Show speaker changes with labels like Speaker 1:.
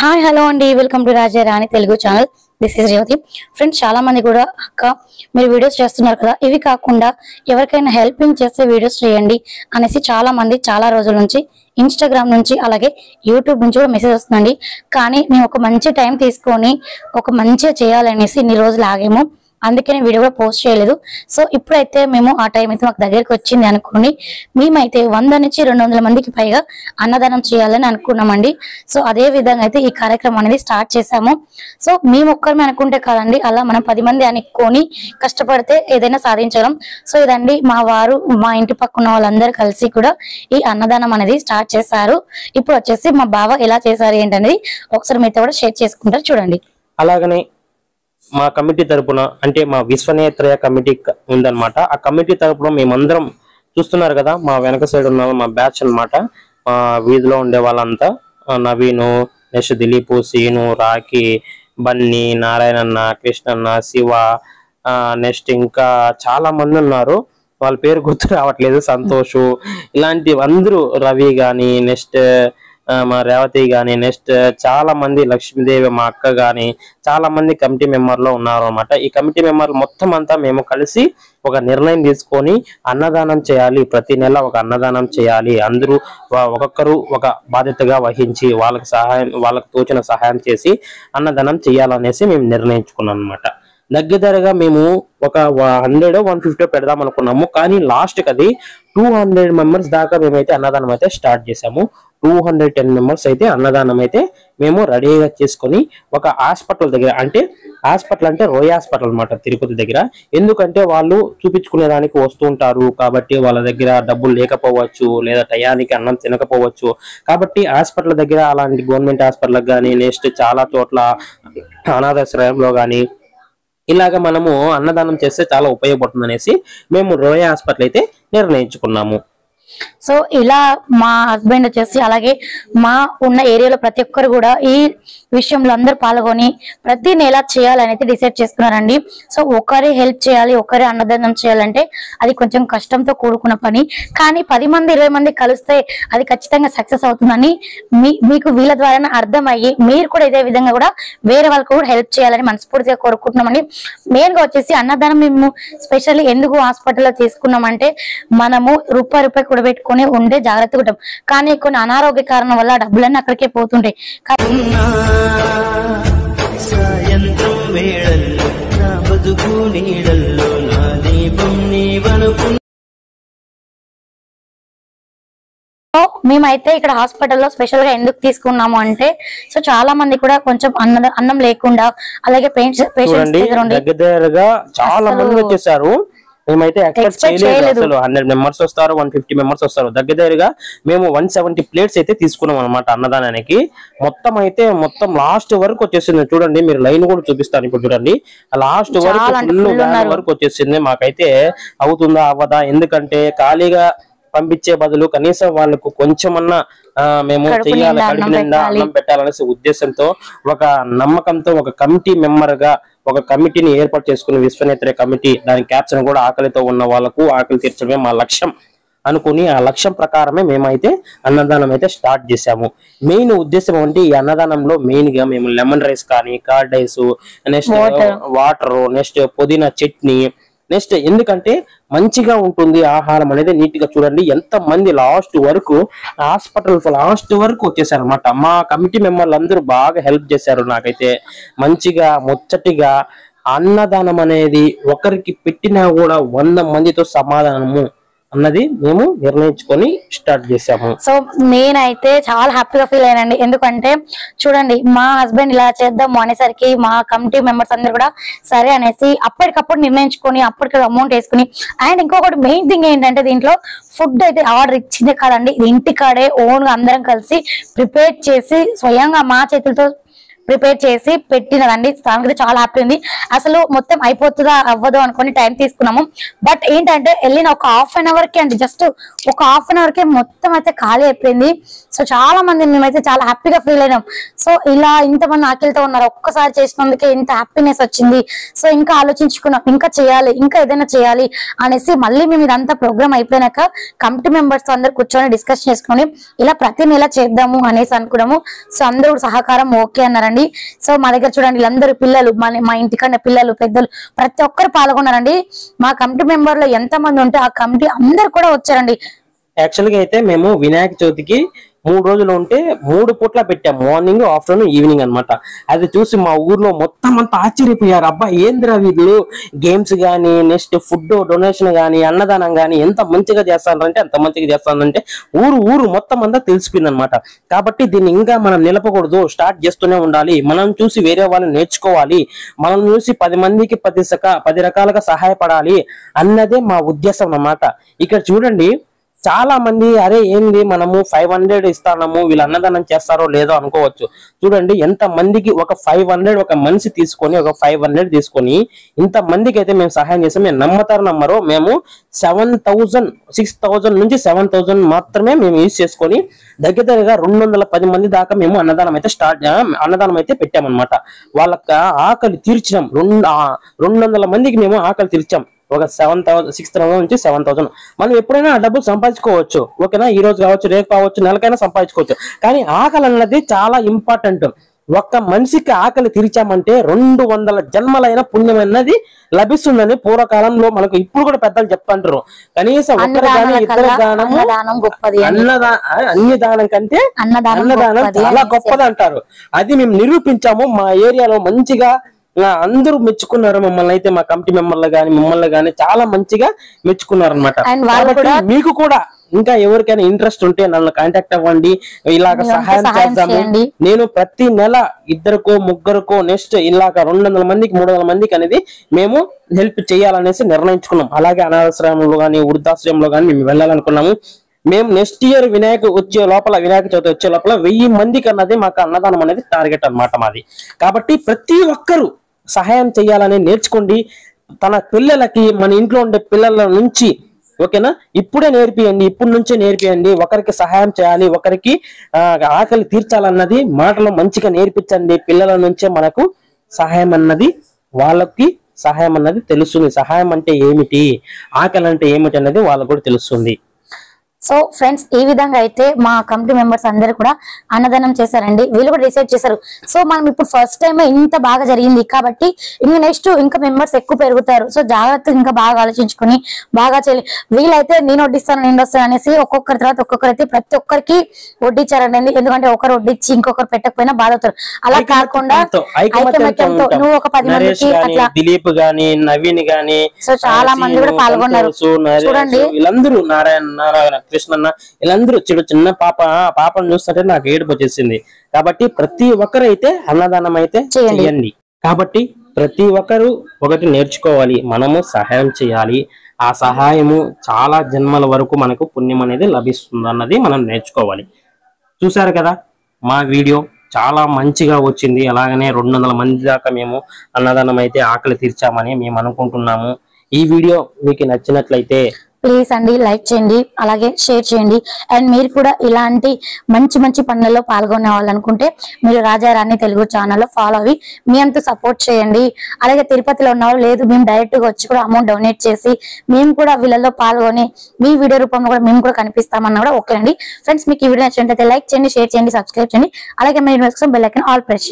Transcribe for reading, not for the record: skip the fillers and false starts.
Speaker 1: Hi hello అండి, welcome to Raja Rani Telugu channel. This is Revathi. Friends, చాలా మంది కూడా అక్క మీరు వీడియోస్ చేస్తున్నారు కదా, ఇవి కాకుండా ఎవరికైనా హెల్పింగ్ చేసే వీడియోస్ చేయండి అనేసి చాలా మంది చాలా రోజుల నుంచి ఇన్స్టాగ్రామ్ నుంచి అలాగే యూట్యూబ్ నుంచి కూడా మెసేజ్ వస్తుందండి. కానీ మేము ఒక మంచి టైం తీసుకొని ఒక మంచిగా చేయాలనేసి ఇన్ని రోజులు ఆగేమో, అందుకే నేను వీడియో కూడా పోస్ట్ చేయలేదు. సో ఇప్పుడైతే మేము ఆ టైం అయితే మాకు దగ్గరికి వచ్చింది అనుకోండి. మేమైతే 100 నుంచి 200 మందికి పైగా అన్నదానం చేయాలని అనుకున్నామండి. సో అదే విధంగా అయితే ఈ కార్యక్రమం అనేది స్టార్ట్ చేసాము. సో మేము ఒక్కరమే అనుకుంటే కాదండి, అలా మనం 10 మంది అనుకొని కష్టపడితే ఏదైనా సాధించగలం. సో ఇదండి మా వారు, మా ఇంటి పక్కన వాళ్ళందరూ కలిసి కూడా ఈ అన్నదానం అనేది స్టార్ట్ చేశారు. ఇప్పుడు వచ్చేసి మా బావ ఎలా చేశారు ఏంటనేది ఒకసారి మీతో కూడా షేర్ చేసుకుంటారు, చూడండి.
Speaker 2: అలాగనే మా కమిటీ తరపున, అంటే మా విశ్వనేత్రయ కమిటీ ఉందన్నమాట. ఆ కమిటీ తరపున మేమందరం చూస్తున్నారు కదా, మా వెనక సైడ్ ఉన్న మా బ్యాచ్ అన్నమాట. మా వీధిలో ఉండే వాళ్ళంతా నవీను, నెక్స్ట్ దిలీపు, సీను, రాఖీ, బన్నీ, నారాయణన్న, కృష్ణన్న, శివ, నెక్స్ట్ ఇంకా చాలా మంది ఉన్నారు. వాళ్ళ పేరు గుర్తు రావట్లేదు. సంతోషు, ఇలాంటి అందరూ, రవి గాని, నెక్స్ట్ మా రేవతి గాని, నెక్స్ట్ చాలా మంది, లక్ష్మీదేవి మా అక్క గాని, చాలా మంది కమిటీ మెంబర్లు ఉన్నారు అన్నమాట. ఈ కమిటీ మెంబర్లు మొత్తం అంతా మేము కలిసి ఒక నిర్ణయం తీసుకొని అన్నదానం చేయాలి, ప్రతి నెల ఒక అన్నదానం చేయాలి, అందరూ ఒక్కొక్కరు ఒక బాధ్యతగా వహించి వాళ్ళకు తోచిన సహాయం చేసి అన్నదానం చేయాలనేసి మేము నిర్ణయించుకున్నాం అన్నమాట. దగ్గరగా మేము ఒక 100-150 పెడదాం అనుకున్నాము. కానీ లాస్ట్ కి అది 200 మెంబర్స్ దాకా మేమైతే అన్నదానం అయితే స్టార్ట్ చేసాము. 210 మెంబర్స్ అయితే అన్నదానం అయితే మేము రెడీగా చేసుకొని ఒక హాస్పిటల్ దగ్గర, అంటే హాస్పిటల్ అంటే రోయ్ హాస్పిటల్ అన్నమాట, తిరుపతి దగ్గర. ఎందుకంటే వాళ్ళు చూపించుకునే దానికి వస్తుంటారు కాబట్టి వాళ్ళ దగ్గర డబ్బులు లేకపోవచ్చు, లేదా టయానికి అన్నం తినకపోవచ్చు. కాబట్టి హాస్పిటల్ దగ్గర, అలాంటి గవర్నమెంట్ హాస్పిటల్ కానీ, నెక్స్ట్ చాలా చోట్ల అనాథాశ్రయంలో కానీ ఇలాగ మనము అన్నదానం చేస్తే చాలా ఉపయోగపడుతుంది అనేసి మేము రోయ్ హాస్పిటల్ అయితే నిర్ణయించుకున్నాము.
Speaker 1: సో ఇలా మా హస్బెండ్ వచ్చేసి, అలాగే మా ఉన్న ఏరియాలో ప్రతి ఒక్కరు కూడా ఈ విషయంలో అందరూ పాల్గొని ప్రతి నెల చేయాలని అయితే డిసైడ్ చేసుకున్నారండి. సో ఒకరి హెల్ప్ చేయాలి, ఒకరి అన్నదానం చేయాలంటే అది కొంచెం కష్టంతో కూడుకున్న పని. కానీ 10 మంది 20 మంది కలిస్తే అది ఖచ్చితంగా సక్సెస్ అవుతుందని మీకు వీళ్ళ ద్వారా అర్థమయ్యి మీరు కూడా ఇదే విధంగా కూడా వేరే వాళ్ళకు కూడా హెల్ప్ చేయాలని మనస్ఫూర్తిగా కోరుకుంటున్నామండి. మెయిన్ గా వచ్చేసి అన్నదానం మేము స్పెషల్లీ ఎందుకు హాస్పిటల్లో తీసుకున్నామంటే, మనము రూపాయి కూడబెట్టుకుని ఉండే జాగ్రత్తగా ఉంటాం. కానీ కొన్ని అనారోగ్య కారణం వల్ల డబ్బులన్నీ అక్కడికే పోతుంటాయి. మేమైతే ఇక్కడ హాస్పిటల్లో స్పెషల్ గా ఎందుకు తీసుకున్నాము అంటే, సో చాలా మంది కూడా కొంచెం అన్నం లేకుండా, అలాగే పేషెంట్స్
Speaker 2: దగ్గరగా చాలా మంది వచ్చేసారు. మేమైతే ఎక్స్పెక్ట్ చేయలేదు. అసలు 100 మెంబర్స్ వస్తారు, 150 మెంబర్స్ వస్తారు. దగ్గరగా మేము 170 ప్లేట్స్ అయితే తీసుకున్నాం అనమాట అన్నదానానికి. మొత్తం లాస్ట్ వరకు వచ్చేసింది. చూడండి, మీరు లైన్ కూడా చూపిస్తాను ఇప్పుడు. చూడండి, లాస్ట్ వరకు వచ్చేసింది. మాకైతే అవుతుందా అవ్వదా, ఎందుకంటే ఖాళీగా పంపించే బదులు కనీసం వాళ్ళకు కొంచెమన్నా మేము చెయ్యాలి, కడుపు నిండా అన్నం పెట్టాలనేసి ఉద్దేశంతో, ఒక నమ్మకంతో ఒక కమిటీ మెంబర్ గా ఒక కమిటీని ఏర్పాటు చేసుకుని, విశ్వనేత్ర కమిటీ, దాని క్యాప్షన్ కూడా ఆకలితో ఉన్న వాళ్ళకు ఆకలి తీర్చడమే మా లక్ష్యం అనుకుని, ఆ లక్ష్యం ప్రకారమే మేమైతే అన్నదానం అయితే స్టార్ట్ చేసాము. మెయిన్ ఉద్దేశం అంటే, ఈ అన్నదానంలో మెయిన్ గా మేము లెమన్ రైస్ కానీ, curd rice, next water, next పుదీనా చట్నీ, నెక్స్ట్ ఎందుకంటే మంచిగా ఉంటుంది ఆహారం అనేది. నీట్ గా చూడండి ఎంత మంది లాస్ట్ వరకు హాస్పిటల్ లాస్ట్ వరకు వచ్చేసారు అనమాట. మా కమిటీ మెంబర్లు అందరూ బాగా హెల్ప్ చేశారు. నాకైతే మంచిగా ముచ్చటిగా అన్నదానం అనేది ఒకరికి పెట్టినా కూడా 100 మందితో సమాధానము అన్నది మేము నిర్ణయించుకొని స్టార్ట్ చేసాము.
Speaker 1: సో నేనైతే చాలా హ్యాపీగా ఫీల్ అయ్యానండి. ఎందుకంటే చూడండి, మా హస్బెండ్ ఇలా చేద్దాం అనేసరికి మా కమిటీ మెంబర్స్ అందరు కూడా సరే అనేసి అప్పటికప్పుడు నిర్ణయించుకొని అప్పటికి అమౌంట్ వేసుకుని, అండ్ ఇంకొకటి మెయిన్ థింగ్ ఏంటంటే, దీంట్లో ఫుడ్ అయితే ఆర్డర్ ఇచ్చిందే కాదండి, ఇది ఇంటికాడే ఓన్ గా అందరం కలిసి ప్రిపేర్ చేసి స్వయంగా మా చేతులతో ప్రిపేర్ చేసి పెట్టినదండి. దానికి చాలా హ్యాపీ ఉంది. అసలు మొత్తం అయిపోతుందా అవ్వదు అనుకుని టైం తీసుకున్నాము. బట్ ఏంటంటే వెళ్ళిన ఒక హాఫ్ అన్ అవర్ కి అండి, జస్ట్ ఒక హాఫ్ అన్ అవర్ కి మొత్తం అయితే ఖాళీ అయిపోయింది. సో చాలా మంది మేమైతే చాలా హ్యాపీగా ఫీల్ అయినాం. సో ఇలా ఇంతమంది ఆకలితో ఉన్నారు, ఒక్కసారి చేసినందుకే ఇంత హ్యాపీనెస్ వచ్చింది. సో ఇంకా ఆలోచించుకున్నాం, ఇంకా చేయాలి, ఇంకా ఏదైనా చేయాలి అనేసి మళ్ళీ మేము ఇదంతా ప్రోగ్రామ్ అయిపోయినాక కమిటీ మెంబర్స్ తో అందరు కూర్చొని డిస్కస్ చేసుకుని ఇలా ప్రతి నెల చేద్దాము అనేసి అనుకున్నాము. సో అందరూ సహకారం ఓకే అన్నారండి. సో మా దగ్గర చూడండి వీళ్ళందరూ పిల్లలు, మా ఇంటికన్నా పిల్లలు పెద్దలు ప్రతి ఒక్కరు పాల్గొన్నారండి. మా కమిటీ మెంబర్ లో ఎంత మంది ఉంటే ఆ కమిటీ అందరు కూడా వచ్చారండి.
Speaker 2: యాక్చువల్ గా అయితే మేము వినాయక చవితికి 3 రోజులు ఉంటే 3 పూట్ల పెట్టాం, మార్నింగ్ ఆఫ్టర్నూన్ ఈవినింగ్ అన్నమాట. అది చూసి మా ఊర్లో మొత్తం అంతా ఆశ్చర్యపోయారు. అబ్బా ఏంద్రా వీళ్ళు గేమ్స్ గానీ, నెక్స్ట్ ఫుడ్ డొనేషన్ గానీ, అన్నదానం గానీ ఎంత మంచిగా చేస్తారంటే అంత మంచిగా చేస్తారంటే ఊరు మొత్తం అంతా తెలిసిపోయింది అనమాట. కాబట్టి దీన్ని ఇంకా మనం నిలపకూడదు, స్టార్ట్ చేస్తూనే ఉండాలి. మనం చూసి వేరే వాళ్ళని నేర్చుకోవాలి, మనం చూసి 10 మందికి 10 రకాలుగా సహాయపడాలి అన్నదే మా ఉద్దేశం అన్నమాట. ఇక్కడ చూడండి చాలా మంది అరే ఏంది మనము 500 ఇస్తాము, వీళ్ళు అన్నదానం చేస్తారో లేదో అనుకోవచ్చు. చూడండి ఎంత మందికి ఒక 500 ఒక మనిషి తీసుకొని ఒక 500 తీసుకొని ఇంత మందికి అయితే మేము సహాయం చేస్తాం. మేము నమ్మరు, మేము 6,000 నుంచి 7,000 మాత్రమే మేము యూజ్ చేసుకొని దగ్గరగా 210 మంది దాకా మేము అన్నదానం అయితే పెట్టామన్నమాట. వాళ్ళకి ఆకలి తీర్చినాం. 200 మందికి మేము ఆకలి తీర్చాం. ఒక 6,000 నుంచి 7,000 మనం ఎప్పుడైనా ఆ డబ్బులు సంపాదించుకోవచ్చు. ఓకేనా, ఈ రోజు కావచ్చు, రేపు కావచ్చు, నెలకైనా సంపాదించుకోవచ్చు. కానీ ఆకలి అన్నది చాలా ఇంపార్టెంట్. ఒక్క మనిషికి ఆకలి తీర్చామంటే 200 జన్మలైన పుణ్యం అన్నది లభిస్తుందని పూర్వకాలంలో మనకు ఇప్పుడు కూడా పెద్దలు చెప్తుంటారు. కనీసం ఒక్కరి దానం ఇద్దరి దానము అన్ని దానం కంటే అన్నదానం చాలా గొప్పది అంటారు. అది మేము నిరూపించాము. మా ఏరియాలో మంచిగా అందరూ మెచ్చుకున్నారు మమ్మల్ని. అయితే మా కమిటీ మెంబర్లు గాని మిమ్మల్ని గాని చాలా మంచిగా మెచ్చుకున్నారు అనమాట. మీకు కూడా ఇంకా ఎవరికైనా ఇంట్రెస్ట్ ఉంటే నన్ను కాంటాక్ట్ అవ్వండి, ఇలాగ సహాయం చేద్దాము. నేను ప్రతి నెల 2కో 3కో నెక్స్ట్ ఇలాగ 200 మందికి 300 మందికి అనేది మేము హెల్ప్ చేయాలనేసి నిర్ణయించుకున్నాం. అలాగే అనాథాశ్రమంలో గానీ వృద్ధాశ్రమంలో గానీ మేము వెళ్ళాలనుకున్నాము. మేము నెక్స్ట్ ఇయర్ వినాయక చవితి వచ్చే లోపల 1000 మందికి అన్నది మాకు అన్నదానం అనేది టార్గెట్ అన్నమాట మాది. కాబట్టి ప్రతి ఒక్కరు సహాయం చేయాలని నేర్చుకోండి. తన పిల్లలకి, మన ఇంట్లో ఉండే పిల్లల నుంచి, ఓకేనా, ఇప్పుడే నేర్పియండి, ఇప్పటి నుంచే నేర్పియండి. ఒకరికి సహాయం చేయాలి, ఒకరికి ఆకలి తీర్చాలన్నది మాటలో మంచిగా నేర్పించండి. పిల్లల నుంచే మనకు సహాయం అన్నది, వాళ్ళకి సహాయం అన్నది తెలుస్తుంది. సహాయం అంటే ఏమిటి, ఆకలి అంటే ఏమిటి అనేది వాళ్ళకు కూడా తెలుస్తుంది.
Speaker 1: సో ఫ్రెండ్స్, ఈ విధంగా అయితే మా కమిటీ మెంబర్స్ అందరూ కూడా అన్నదానం చేశారండి. వీళ్ళు కూడా డిసైడ్ చేశారు. సో మనం ఇప్పుడు ఫస్ట్ టైం ఇంత బాగా జరిగింది కాబట్టి ఇంకా నెక్స్ట్ ఇంకా మెంబర్స్ ఎక్కువ పెరుగుతారు. సో జాగ్రత్తగా ఇంకా బాగా ఆలోచించుకొని బాగా చేయాలి. వీళ్ళైతే నేను వడ్డిస్తాను అనేసి ఒక్కొక్కరి తర్వాత ఒక్కొక్కరైతే ప్రతి ఒక్కరికి వడ్డించారండి. ఎందుకంటే ఒకరు వడ్డించి ఇంకొకరు పెట్టకపోయినా బాధ అవుతారు. అలా కాకుండా ఐకమత్యంతో నువ్వు ఒక 10 మందికి అట్లా,
Speaker 2: దిలీప్ గాని, నవీన్ గాని,
Speaker 1: సో చాలా మంది కూడా పాల్గొన్నారు. చూడండి
Speaker 2: వీళ్ళందరూ, నారాయణ, కృష్ణన్న, వీళ్ళందరూ చిన్న పాపను చూస్తుంటే నాకు ఏడుపు వచ్చేసింది. కాబట్టి ప్రతి ఒక్కరు అయితే అన్నదానం అయితే చేయండి. కాబట్టి ప్రతి ఒక్కరు ఒకటి నేర్చుకోవాలి, మనము సహాయం చేయాలి. ఆ సహాయము చాలా జన్మల వరకు మనకు పుణ్యం అనేది లభిస్తుంది అన్నది మనం నేర్చుకోవాలి. చూసారు కదా మా వీడియో చాలా మంచిగా వచ్చింది. అలాగనే 200 మంది దాకా మేము అన్నదానం అయితే ఆకలి తీర్చామని మేము అనుకుంటున్నాము. ఈ వీడియో మీకు నచ్చినట్లయితే
Speaker 1: ప్లీజ్ అండి లైక్ చేయండి, అలాగే షేర్ చేయండి. అండ్ మీరు కూడా ఇలాంటి మంచి పనులలో పాల్గొనే వాళ్ళు అనుకుంటే మీరు రాజారాణి తెలుగు ఛానల్లో ఫాలో అవి మీ అంతా సపోర్ట్ చేయండి. అలాగే తిరుపతిలో ఉన్నవాళ్ళు లేదు, మేము డైరెక్ట్ గా వచ్చి కూడా అమౌంట్ డొనేట్ చేసి మేము కూడా వీళ్ళలో పాల్గొని మీ వీడియో రూపంలో కూడా మేము కూడా కనిపిస్తామన్నా కూడా ఓకే అండి. ఫ్రెండ్స్, మీకు ఈ వీడియో నచ్చినట్లయితే లైక్ చేయండి, షేర్ చేయండి, సబ్స్క్రైబ్ చేయండి. అలాగే మీరు బెల్ ఐకాన్ ఆల్ ప్రెస్ చేయండి.